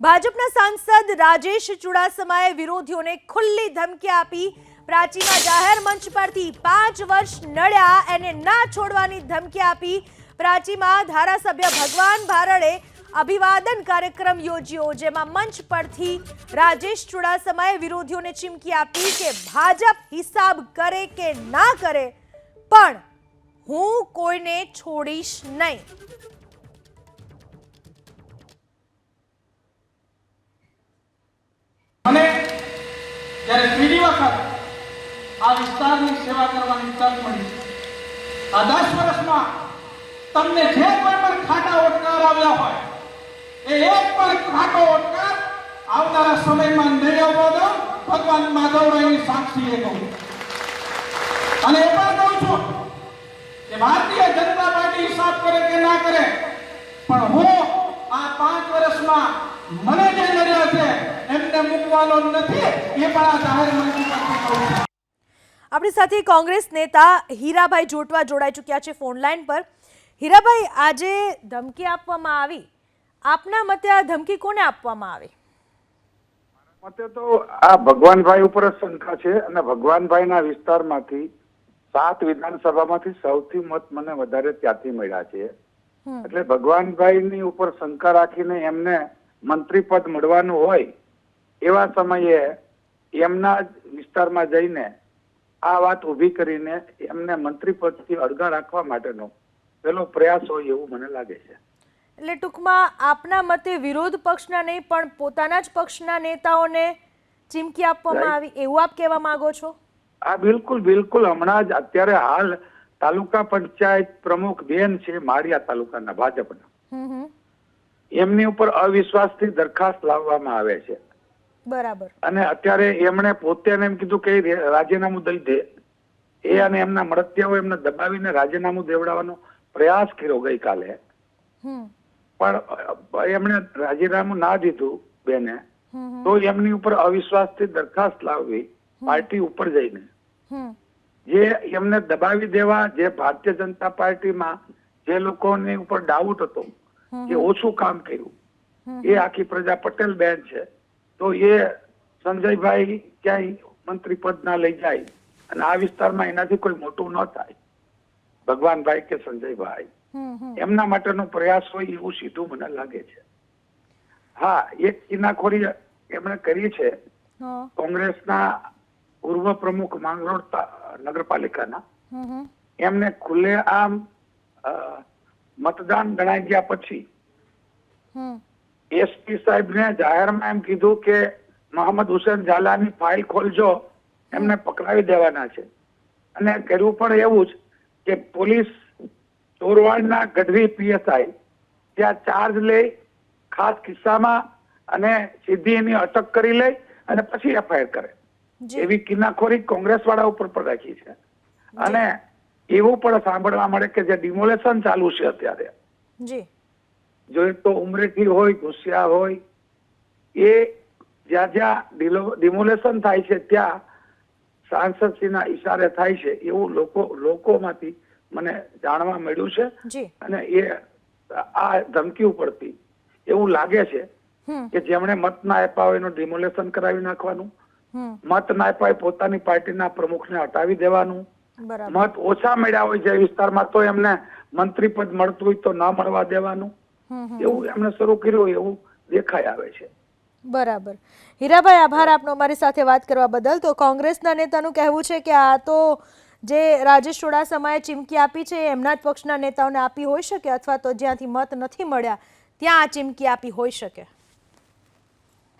ભાજપના સાંસદ રાજેશ ચુડાસમાએ વિરોધીઓને ખુલ્લી ધમકી આપી। પ્રાચીમાં જાહેર મંચ પરથી 5 વર્ષ નડ્યા એને ના છોડવાની ધમકી આપી। પ્રાચીમાં ધારાસભ્ય ભગવાન ભારડે અભિવાદન કાર્યક્રમ યોજ્યો, જેમાં મંચ પરથી રાજેશ ચુડાસમાએ વિરોધીઓને ચીમકી આપી કે ભાજપ હિસાબ કરે કે ના કરે, પણ હું કોઈને છોડીશ નહીં। મને જ્યારે ત્રીજી વખત આ વિસ્તારની સેવા કરવાની તક મળી, આ 10 વર્ષમાં તમને જે કોઈ પણ ખાટા ઓટકાર આવ્યા હોય એ એક પણ ખાટો ઓટકાર આવનારા સમયમાં નહીં આવવા દો, ભગવાન માધવરાયની સાક્ષીએ કહું। અને એ પણ કહું છું કે ભારતીય જનતા પાર્ટી હિસાબ કરે કે ના કરે, પણ હું આ 5 વર્ષમાં મને જે નડ્યા છે એમને મૂકવાનો નથી, એ પણ આ જાહેર મંચ પરથી કહું છું। આપણી સાથે કોંગ્રેસ નેતા હીરાભાઈ જોટવા જોડાઈ ચૂક્યા છે ફોન લાઈન પર। હીરાભાઈ, આજે ધમકી આપવામાં આવી, આપના મતે આ ધમકી કોને આપવામાં આવી? મતે તો આ ભગવાનભાઈ ઉપર શંકા છે, અને ભગવાનભાઈના વિસ્તારમાંથી 7 વિધાનસભામાંથી સૌથી મત મને વધારે ત્યાંથી મળ્યા છે। એટલે ભગવાનભાઈની ઉપર શંકા રાખીને એમને મંત્રી પદ મળવાનું હોય એવા સમયે એમના વિસ્તારમાં જઈને આ વાત ઉભી કરીને એમને મંત્રી પદથી અળગા રાખવા માટેનો પેલો પ્રયાસ હોય એવું મને લાગે છે। એટલે ટૂંકમાં આપના મતે વિરોધ પક્ષના નહીં પણ પોતાના જ પક્ષના નેતાઓને ચીમકી આપવામાં આવી, એવું આપ કહેવા માંગો છો? હા, બિલકુલ બિલકુલ। હમણાં જ અત્યારે હાલ તાલુકા પંચાયત પ્રમુખ બેન છે માળિયા તાલુકાના ભાજપના, એમની ઉપર અવિશ્વાસથી દરખાસ્ત લાવવામાં આવે છે। બરાબર। અને અત્યારે એમણે પોતે એમ કીધું કે રાજીનામું દઈ દે, એ અને એમના મળતિયાઓ એમને દબાવીને રાજીનામું દેવડાવવાનો પ્રયાસ કર્યો ગઈકાલે, પણ એમણે રાજીનામું ના દીધું બેને, તો એમની ઉપર અવિશ્વાસથી દરખાસ્ત લાવવી પાર્ટી ઉપર જઈને, જે એમને દબાવી દેવા, જે ભારતીય જનતા પાર્ટીમાં જે લોકોની ઉપર ડાઉટ હતો કે ઓછું કામ કર્યું, એ આખી પ્રજા પટેલ બેન છે, તો એ સંજયભાઈ ક્યાંય મંત્રી પદ ના લઈ જાય અને આ વિસ્તારમાં એનાથી કોઈ મોટું ન થાય, ભગવાનભાઈ કે સંજયભાઈ, એમના માટેનો પ્રયાસ હોય એવું સીધું મને લાગે છે। હા, એક કિનાખોરી એમણે કરી છે કોંગ્રેસના પૂર્વ પ્રમુખ માંગરોળ નગરપાલિકાના, એમને ખુલ્લેઆમ મતદાન ગણાઈ ગયા પછી એસપી સાહેબને જાહેરમાં એમ કીધું કે મોહમ્મદ હુસેન ઝાલાની ફાઇલ ખોલજો, એમને પકડાવી દેવાના છે। અને કર્યું પણ એવું જ કે પોલીસ ચોરવાડના ગઢવી પીએસઆઈ ત્યાં ચાર્જ લઈ ખાસ કિસ્સામાં અને સીધી એની અટક કરી લે અને પછી એફઆઈઆર કરે, એવી કિનાખોરી કોંગ્રેસ વાળા ઉપર પણ રાખી છે। અને એવું પણ સાંભળવા મળે કે જે ડિમોલેશન ચાલુ છે અત્યારે, જો તો ઉમરેઠી હોય, ઘુસિયા હોય, એ જ્યાં જ્યાં ડિમોલેશન થાય છે ત્યાં સાંસદશ્રીના ઈશારે થાય છે એવું લોકોમાંથી મને જાણવા મળ્યું છે। અને એ આ ધમકી ઉપરથી એવું લાગે છે કે જેમણે મત ના આપ્યા હોય એનું ડિમોલેશન કરાવી નાખવાનું, મત ના આપ્યા હોય પોતાની પાર્ટીના પ્રમુખને હટાવી દેવાનું, મત ઓછા મળ્યા હોય જે વિસ્તારમાં તો એમને મંત્રી પદ મળતું હોય તો ન મળવા દેવાનું, એવું એમને શરૂ કર્યું એવું દેખાઈ આવે છે। બરાબર। હીરાભાઈ, આભાર આપનો અમારી સાથે વાત કરવા બદલ। તો કોંગ્રેસના નેતાનું કહેવું છે કે આ તો જે રાજેશ ચુડાસમાએ ચીમકી આપી છે એમના જ પક્ષના નેતાઓને આપી હોઈ શકે, અથવા તો જ્યાંથી મત નથી મળ્યા ત્યાં આ ચીમકી આપી હોઈ શકે।